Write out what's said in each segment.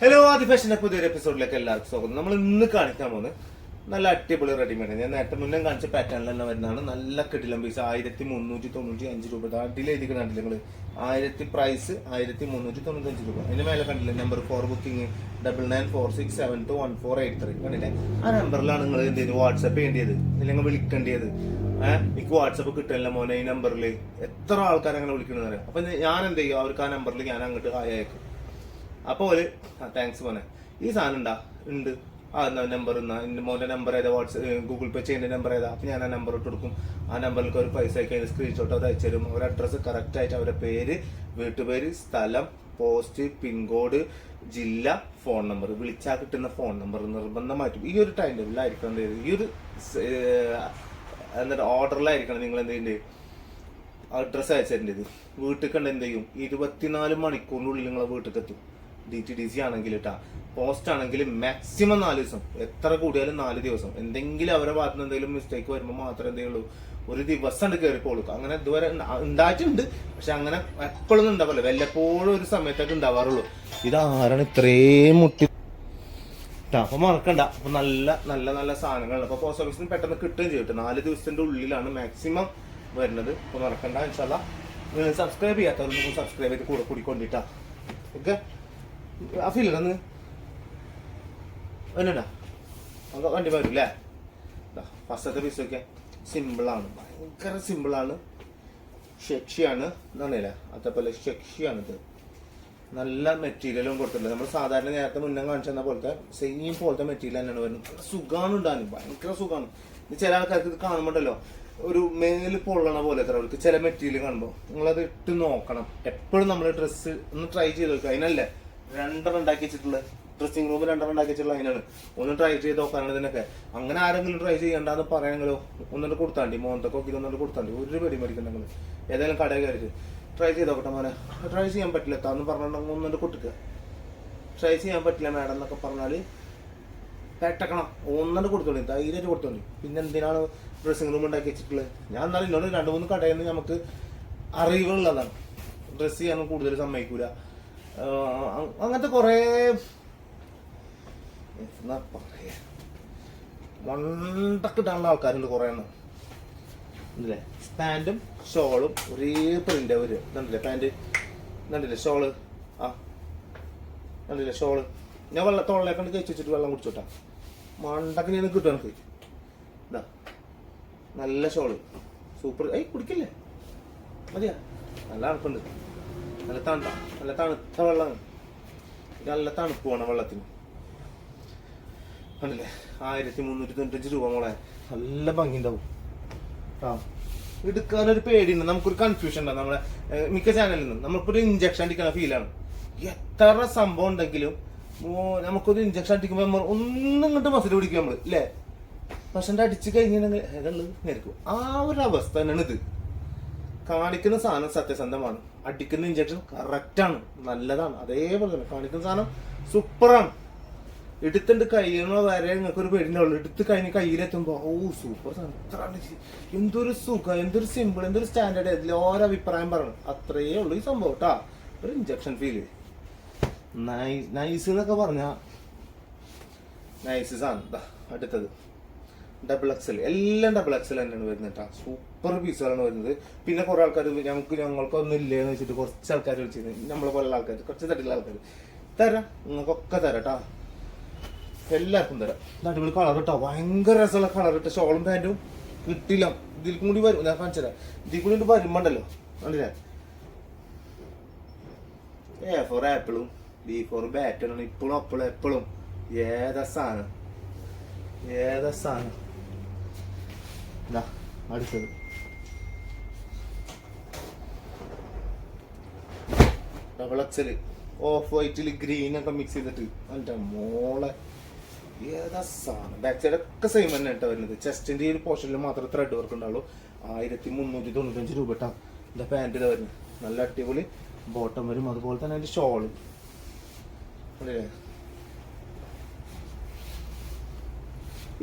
Hello ആദിഫാഷന്റെ പുതിയൊരു എപ്പിസോഡിലേക്ക് എല്ലാവർക്കും സ്വാഗതം. നമ്മൾ ഇന്ന് കാണിക്കാൻ പോകുന്നത് നല്ല അടിപൊളി റെഡിമെയ്ഡ്. ഞാൻ നേരത്തെ മുന്നേ കാണിച്ച പാറ്റേണിൽ തന്നെ വരുന്നതാണ്. നല്ല കിടിലം പീസ് 1395 രൂപ. അടിയിൽ എഴുതി കണ്ടില്ല നിങ്ങൾ, പ്രൈസ് 1395 രൂപ. അതിന്റെ മേലെ കണ്ടില്ലേ നമ്പർ 4 ബുക്കിംഗ് 9946721483 കണ്ടില്ലേ? ആ നമ്പറിലാണ് നിങ്ങൾ എന്ത് ചെയ്ത് വാട്സപ്പ് ചെയ്യേണ്ടത്, അല്ലെങ്കിൽ വിളിക്കേണ്ടത്. എനിക്ക് വാട്സപ്പ് കിട്ടില്ല മോനെ ഈ നമ്പറിൽ. എത്ര ആൾക്കാർ അങ്ങനെ വിളിക്കണമെന്ന് അറിയാം. അപ്പൊ ഞാൻ എന്ത് ചെയ്യും, അവർക്ക് ആ നമ്പറിൽ ഞാൻ അങ്ങോട്ട് അയക്കും. അപ്പോൾ താങ്ക്സ് മോനെ, ഈ സാധനം ഉണ്ട് ആ നമ്പർ എൻ്റെ മോൻ്റെ നമ്പർ ഏതാ, ഗൂഗിൾ പേ ചെയ്യേണ്ട നമ്പർ ഏതാ. അപ്പം ഞാൻ ആ നമ്പർ ഇട്ട് കൊടുക്കും. ആ നമ്പറിലേക്ക് ഒരു പൈസ അയക്കാൻ സ്ക്രീൻഷോട്ട് അത് അയച്ചു തരും. അവരുടെ അഡ്രസ്സ് കറക്റ്റായിട്ട് അവരുടെ പേര്, വീട്ടുപേര്, സ്ഥലം, പോസ്റ്റ്, പിൻകോഡ്, ജില്ല, ഫോൺ നമ്പർ, വിളിച്ചാൽ കിട്ടുന്ന ഫോൺ നമ്പർ നിർബന്ധമായിട്ടും ഈ ഒരു ടൈം ടേബിളിലായിരിക്കണം. ഈ ഒരു എന്നിട്ട് ഓർഡറിലായിരിക്കണം നിങ്ങൾ എന്ത് ചെയ്യേണ്ടത്, അഡ്രസ്സ് അയച്ചേണ്ടത്. വീട്ടിൽ കണ്ട് എന്ത് ചെയ്യും, 24 മണിക്കൂറിനുള്ളിൽ നിങ്ങളെ വീട്ടിൽ എത്തും. DTDC ആണെങ്കിൽ പോസ്റ്റ് ആണെങ്കിൽ മാക്സിമം 4 ദിവസം, എത്ര കൂടിയാലും 4 ദിവസം. എന്തെങ്കിലും അവരുടെ ഭാഗത്ത് നിന്ന് എന്തെങ്കിലും മിസ്റ്റേക്ക് വരുമ്പോൾ മാത്രമേ എന്തെങ്കിലും ഒരു ദിവസം കയറിപ്പോളൂ. അങ്ങനെ ഇതുവരെ ഉണ്ടായിട്ടുണ്ട്, പക്ഷെ അങ്ങനെ എപ്പോഴൊന്നും ഉണ്ടാവില്ല, വല്ലപ്പോഴും ഒരു സമയത്തൊക്കെ ഉണ്ടാവാറുള്ളൂ. ഇതാരാണ് ഇത്രയും മുട്ടി അപ്പൊ മറക്കണ്ട. അപ്പൊ നല്ല നല്ല നല്ല സാധനങ്ങൾ അപ്പൊ പോസ്റ്റ് ഓഫീസിൽ നിന്ന് പെട്ടെന്ന് കിട്ടുകയും ചെയ്തിട്ട് 4 ദിവസത്തിന്റെ ഉള്ളിലാണ് മാക്സിമം വരുന്നത്. അപ്പൊ മറക്കണ്ട. ഇൻഷാല്ലാ സബ്സ്ക്രൈബ് ചെയ്യാത്തവരൊന്നും സബ്സ്ക്രൈബ് ചെയ്ത് കൂടെ കൂടിക്കൊണ്ടിട്ടാ. ഓക്കെ, ആ ഫീലന്ന് എന്നടാ നമുക്ക് വണ്ടി വരും അല്ലേ? ഫസ്റ്റത്തെ പീസ് ഒക്കെ സിമ്പിളാണ്, ഭയങ്കര സിമ്പിളാണ്. ഷെക്ഷിയാണ് എന്നറിയില്ല, അതേപോലെ ഷെക്ഷിയാണിത്. നല്ല മെറ്റീരിയലും കൊടുത്തിട്ടുണ്ട്. നമ്മൾ സാധാരണ നേരത്തെ മുന്നേ കാണിച്ചെന്ന പോലത്തെ സെയിം പോലത്തെ മെറ്റീരിയൽ തന്നെയാണ് വരുന്നത്. സുഖമാണ് ഉണ്ടാകും, ഭയങ്കര സുഖമാണ്. ചില ആൾക്കാർക്ക് ഇത് കാണുമ്പോണ്ടല്ലോ ഒരു മേല് പൊള്ളണ പോലെ അവർക്ക് ചില മെറ്റീരിയൽ കാണുമ്പോൾ നിങ്ങളത് ഇട്ട് നോക്കണം. എപ്പോഴും നമ്മൾ ഡ്രസ്സ് ഒന്ന് ട്രൈ ചെയ്ത് നോക്കുക. അതിനല്ലേ 2 ഉണ്ടാക്കി വെച്ചിട്ടുള്ളത്, ഡ്രസ്സിംഗ് റൂമിൽ 2 ഉണ്ടാക്കി വെച്ചിട്ടുള്ള അതിനാണ്. ഒന്ന് ട്രൈ ചെയ്ത് നോക്കാനാണ് ഇതിനൊക്കെ. അങ്ങനെ ആരെങ്കിലും ട്രൈ ചെയ്യണ്ടെന്ന് പറയണമെങ്കിലോ ഒന്നിട്ട് കൊടുത്താണ്ടി, മോന്തൊക്കെ ഒന്നിട്ട് കൊടുത്താണ്ടി. ഒരു പേടി മേടിക്കണ്ടെങ്കിൽ ഏതായാലും കടയിൽ കയറിയിട്ട് ട്രൈ ചെയ്ത് നോക്കട്ടെ മോനെ. ട്രൈ ചെയ്യാൻ പറ്റില്ല എന്ന് പറഞ്ഞിട്ടുണ്ടെങ്കിൽ ഒന്നിട്ട് കൊടുക്കുക. ട്രൈ ചെയ്യാൻ പറ്റില്ല മാഡം എന്നൊക്കെ പറഞ്ഞാൽ പെട്ടക്കണം, ഒന്നിട്ട് കൊടുത്തോളി, ധൈര്യമായിട്ട് കൊടുത്തോളി. പിന്നെ എന്തിനാണ് ഡ്രസ്സിംഗ് റൂം ഉണ്ടാക്കി വെച്ചിട്ടുള്ളത്? ഞാൻ എന്നാലും എന്നോട് 2-3 കടയിൽ നിന്ന് നമുക്ക് അറിവുള്ളതാണ്. ഡ്രസ്സ് ചെയ്യാൻ കൂടുതൽ സമ്മതിക്കൂല, അങ്ങനത്തെ കുറേ എന്നാ പറയാ മണ്ടക്കിട്ടാനുള്ള ആൾക്കാരുണ്ട് കുറേ എണ്ണം. ഇല്ലേ, പാൻറ്റും ഷോളും ഒരേ പ്രിന്റ് വരും. കണ്ടില്ലേ പാൻറ്, കണ്ടില്ലേ ഷോള്, ആ കണ്ടില്ലേ ഷോള്. ഞാൻ തൊള്ളേക്കണ്ട് കഴിച്ച് വെച്ചിട്ട് വെള്ളം കുടിച്ചോട്ടാ. മണ്ടക്ക് ഞാൻ കിട്ടും എനിക്ക്. ഇതാ നല്ല ഷോള്, സൂപ്പർ. കുടിക്കില്ലേ, മതിയാ. നല്ല തണുപ്പുണ്ട്, നല്ല തണുത്ത വെള്ളമാണ്. നല്ല തണുപ്പ് വേണം വെള്ളത്തിന്. കണ്ടില്ലേ 1395 രൂപ മോളെ. നല്ല ഭംഗി ഉണ്ടാവും. എടുക്കാനൊരു പേടിയുണ്ട്, നമുക്കൊരു കൺഫ്യൂഷൻ ഉണ്ടാവും. നമ്മളെ മിക്ക ചാനലിൽ നിന്നും നമുക്കൊരു ഇഞ്ചക്ഷൻ അടിക്കുന്ന ഫീലാണ്. എത്ര സംഭവം ഉണ്ടെങ്കിലും നമുക്കൊരു ഇഞ്ചക്ഷൻ അടിക്കുമ്പോൾ നമ്മൾ ഒന്നും ഇങ്ങോട്ട് മസിൽ പിടിക്കും നമ്മൾ, ഇല്ലേ? പക്ഷെ അടിച്ച് കഴിഞ്ഞിട്ടുണ്ടെങ്കിൽ ഏതുള്ളത് ആ ഒരു അവസ്ഥ തന്നെയാണ് ഇത്. കാണിക്കുന്ന സാധനം സത്യസന്ധമാണ്, അടിക്കുന്ന ഇഞ്ചക്ഷൻ കറക്റ്റാണ്, നല്ലതാണ്. അതേപോലെ തന്നെ കാണിക്കുന്ന സാധനം സൂപ്പറാണ്. എടുത്തിട്ട് കഴിയുന്ന വരെ നിങ്ങൾക്ക് ഒരു പേടിയുള്ളൂ. എടുത്ത് കഴിഞ്ഞ് കയ്യിലെത്തുമ്പോ സൂപ്പർ സാധനം, എന്തൊരു സുഖം, എന്തൊരു സിമ്പിൾ, എന്തൊരു സ്റ്റാൻഡേർഡ്. ഇതിൽ ഓരോ അഭിപ്രായം പറയണം, അത്രയേ ഉള്ളൂ ഈ സംഭവം കേട്ടാ. ഒരു ഇഞ്ചക്ഷൻ ഫീല് നൈസ് എന്നൊക്കെ പറഞ്ഞ നൈസ് സാധനം. അടുത്തത് XXL, എല്ലാം XXL തന്നെയാണ് വരുന്നത് കേട്ടോ. സൂപ്പർ പീസുകളാണ് വരുന്നത്. പിന്നെ കുറെ ആൾക്കാർ ഞങ്ങൾക്കൊന്നും ഇല്ലേന്ന് വെച്ചിട്ട് കുറച്ച് ആൾക്കാർ വിളിച്ചിരുന്നു, നമ്മളെ പോലുള്ള ആൾക്കാർ, കുറച്ച് തട്ടിലുള്ള ആൾക്കാർ. തരാം, നിങ്ങൾക്കൊക്കെ തരാം കേട്ടോ, എല്ലാവർക്കും തരാം. അടിപൊളി കളർ കേട്ടോ, ഭയങ്കര രസമുള്ള കളർ ഇട്ട ഷോളും പാൻറ്റും കിട്ടില്ല. ഇതിൽ കൂടി വരും, ഞാൻ കാണിച്ചു തരാം. ഇതിൽ കൂടി വരുമ്പോണ്ടല്ലോ കണ്ടില്ലേ, A for ആപ്പിളും B for ബാറ്ററാണ് ഇപ്പോഴും എപ്പോഴും. ഏതാ സാധനം അടുത്തത് XXL ഓഫ് വൈറ്റിൽ ഗ്രീൻ ഒക്കെ മിക്സ് ചെയ്തിട്ട് എൻ്റെ മോളെ ഏതാ സാധനം. ബാക്ക് സൈഡ് ഒക്കെ സെയിം തന്നെ കേട്ടോ വരുന്നത്. ചെസ്റ്റിന്റെ ഈ ഒരു പോർഷനിൽ മാത്രം ത്രെഡ് വർക്ക് ഉണ്ടാവുള്ളൂ. 1395 രൂപ കേട്ടോ. എന്താ പാൻറ് ഇതാ വരുന്നത്, നല്ല അടിപൊളി ബോട്ടം വരും. അതുപോലെ തന്നെ അതിന്റെ ഷോള് അല്ലേ.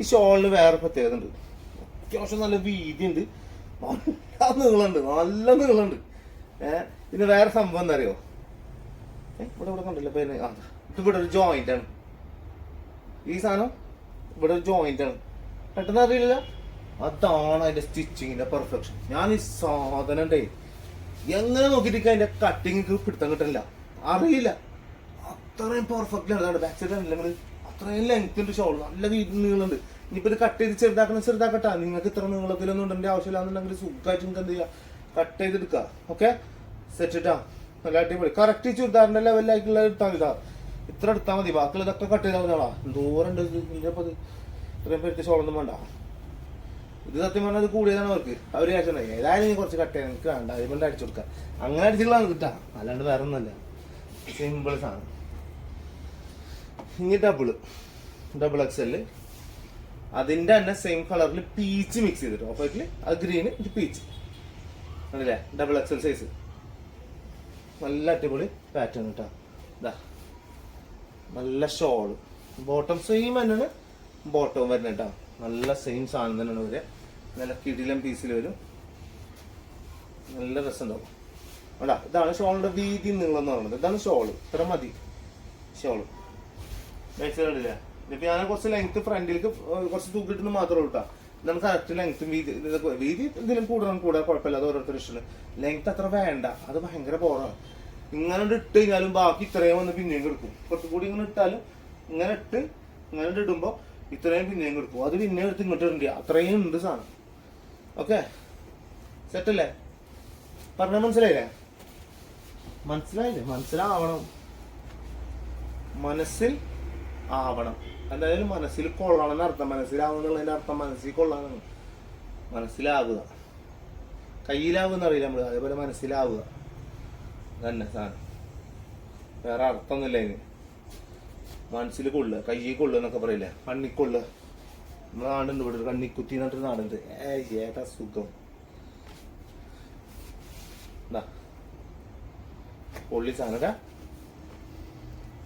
ഈ ഷോളിന് വേറെ പ്രത്യേകത ഉണ്ട്, അത്യാവശ്യം നല്ല വീതി ഉണ്ട്, നല്ല നീളമുണ്ട്. പിന്നെ വേറെ സംഭവം എന്താ അറിയോ, ഇവിടെ കണ്ടില്ല പിന്നെ ഇവിടെ ഒരു ജോയിന്റ് ആണ്, ഈ സാധനം ഇവിടെ ഒരു ജോയിന്റ് ആണ്, പെട്ടെന്ന് അറിയില്ല. അതാണ് അതിന്റെ സ്റ്റിച്ചിങ്ങിന്റെ പെർഫെക്ഷൻ. ഞാൻ ഈ സാധനം ഉണ്ടേ എങ്ങനെ നോക്കിയിട്ട് അതിന്റെ കട്ടിങ് പിടുത്തം കിട്ടില്ല, അറിയില്ല. അത്രയും പെർഫെക്റ്റ് ആണ്. ബാക്ക് സൈഡ് അല്ലെങ്കിൽ അത്രയും ലെങ്ത് ഉണ്ട് ഷോൾ, നല്ല നീളുണ്ട്. ഇനിയിപ്പോൾ ഇത് കട്ട് ചെയ്ത് ചെറുതാക്കട്ടാ. നിങ്ങൾക്ക് ഇത്ര നീളത്തിലൊന്നും ഉണ്ടെങ്കിൽ ആവശ്യമില്ലാന്നുണ്ടെങ്കിൽ സുഖമായിട്ട് നിങ്ങൾക്ക് എന്ത് ചെയ്യുക, കട്ട് ചെയ്തെടുക്കുക. ഓക്കെ, സെറ്റ് ഇട്ടാ നല്ല അടിപൊളി. കറക്റ്റ് ചുരിദാറിന്റെ ലെവലിലായിട്ടുള്ള എടുത്താൽ ഇതാ, ഇത്ര എടുത്താൽ മതി. ബാക്കിയുള്ള ഇതൊക്കെ കട്ട് ചെയ്താൽ മതിയാളാ. എന്തോരം ഉണ്ട് ഇതിപ്പോൾ, ഇത്രയും പേർക്ക് ഷോളൊന്നും വേണ്ട. ഇത് സത്യം പറഞ്ഞാൽ അത് കൂടിയതാണ് അവർക്ക്. അവർ വിചാരിച്ചിട്ടുണ്ടായി ഏതായാലും നീ കുറച്ച് കട്ട് ചെയ്യാൻ എനിക്ക് വേണ്ട, അതുകൊണ്ട് അടിച്ചു കൊടുക്കാം. അങ്ങനെ അടിച്ചിട്ടുള്ളതാണ് കിട്ടാ, അല്ലാണ്ട് വേറെ ഒന്നുമല്ല. സിമ്പിൾ സാധനം. ഇനി ഡബിൾ എക്സൽ, അതിന്റെ തന്നെ സെയിം കളറിൽ പീച്ച് മിക്സ് ചെയ്തിട്ട്, ഓഫ് വൈറ്റില് അത് ഗ്രീന്, ഇത് പീച്ച് ആണല്ലേ. ഡബിൾ എക്സൽ സൈസ്, നല്ല അടിപൊളി പാറ്റേൺ കേട്ടോ. ഇതാ നല്ല ഷോള്, ബോട്ടം സെയിം തന്നെയാണ് ബോട്ടവും വരുന്നത് കേട്ടോ. നല്ല സെയിം സാധനം തന്നെയാണ് വരിക. നല്ല കിടിലം പീസിൽ വരും, നല്ല രസമുണ്ടാവും. അതാ ഇതാണ് ഷോളിന്റെ വീതി നീളം എന്ന് പറയുന്നത്. ഇതാണ് ഷോള്, ഇത്ര മതി ഷോള്. മനസ്സിലാവില്ല. ഇപ്പൊ ഞാൻ കുറച്ച് ലെങ്ത് ഫ്രണ്ടിലേക്ക് കുറച്ച് തൂക്കിട്ടെന്ന് മാത്രമേ ഉള്ളൂ കേട്ടോ. നമുക്ക് കറക്റ്റ് ലെങ്ത്തും വീതി ഇതിലും കൂടാൻ കുഴപ്പമില്ല, അത് ഓരോരുത്തർ ഇഷ്ടമാണ്. ലെങ്ത് അത്ര വേണ്ട, അത് ഭയങ്കര ബോറാണ്. ഇങ്ങനെ ഇട്ട് കഴിഞ്ഞാലും ബാക്കി ഇത്രയും വന്ന് പിന്നെയും കിടക്കും. കുറച്ചുകൂടി ഇങ്ങനെ ഇട്ടാലും ഇങ്ങനെ ഇടുമ്പോ ഇത്രയും പിന്നെയും കിടക്കും. അത് പിന്നെ എടുത്ത് ഇങ്ങോട്ട് ഇടണ്ട, അത്രയും ഉണ്ട് സാധനം. ഓക്കെ, സെറ്റല്ലേ? പറഞ്ഞ മനസ്സിലായില്ലേ? മനസ്സിലാവണം, മനസ്സിൽ ആവണം. എന്തായാലും മനസ്സിൽ കൊള്ളണം അർത്ഥം. മനസ്സിലാവുന്നുള്ളതിന്റെ അർത്ഥം മനസ്സിൽ കൊള്ളാനാണ്. മനസ്സിലാവുക, കയ്യിലാവുന്ന അറിയില്ല നമ്മള്, അതേപോലെ മനസ്സിലാവുക തന്നെ സാധനം. വേറെ അർത്ഥമൊന്നുമില്ല അതിന്. മനസ്സിൽ കൊള്ളുക, കയ്യിൽ കൊള്ളുക എന്നൊക്കെ പറയില്ല. കണ്ണിക്കൊള്ളുക. നമ്മുടെ നാടുണ്ട് ഇവിടെ, കണ്ണിക്കുത്തി എന്നിട്ടൊരു നാടുണ്ട്. ഏതാ സുഖം. പൊള്ളി സാധനക്ക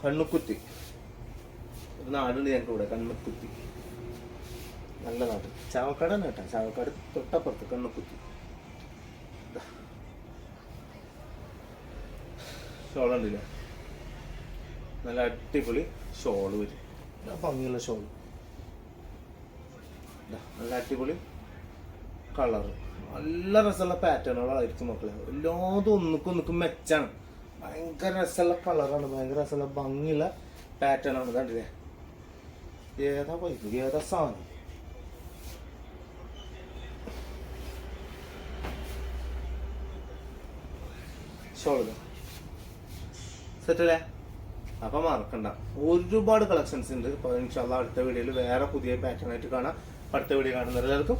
കണ്ണുക്കുത്തി. ഒരു നാടുണ്ട് ഞങ്ങൾക്ക് ഇവിടെ, കണ്ണുക്കുത്തി. നല്ല നാട്. ചാവക്കാട് തന്നെ കേട്ടാ, ചാവക്കാട് തൊട്ടപ്പുറത്ത് കണ്ണുക്കുത്തി. ഷോൾ ഉണ്ടല്ലേ, നല്ല അടിപൊളി ഷോള് വരും. ഭംഗിയുള്ള ഷോള്, നല്ല അടിപൊളി കളറ്, നല്ല രസമുള്ള പാറ്റേണുകളായിരിക്കും മക്കളെ. എല്ലാതും ഒന്നിക്കും മെച്ചാണ്. ഭയങ്കര രസമുള്ള കളറാണ്, ഭയങ്കര രസമുള്ള ഭംഗിയുള്ള പാറ്റേൺ ആണ്. കണ്ടില്ലേ, ഏതാ പൈപ്പ്, ഏതാ സാധനം. ഷോള് സെറ്റല്ലേ? അപ്പൊ മറക്കണ്ട, ഒരുപാട് കളക്ഷൻസ് ഉണ്ട്. അപ്പൊ ഇൻഷാല്ലാ അടുത്ത വീഡിയോയിൽ വേറെ പുതിയ പാറ്റേൺ ആയിട്ട് കാണാം. അടുത്ത വീഡിയോ കാണുന്നവരെല്ലാവർക്കും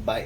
ബൈ.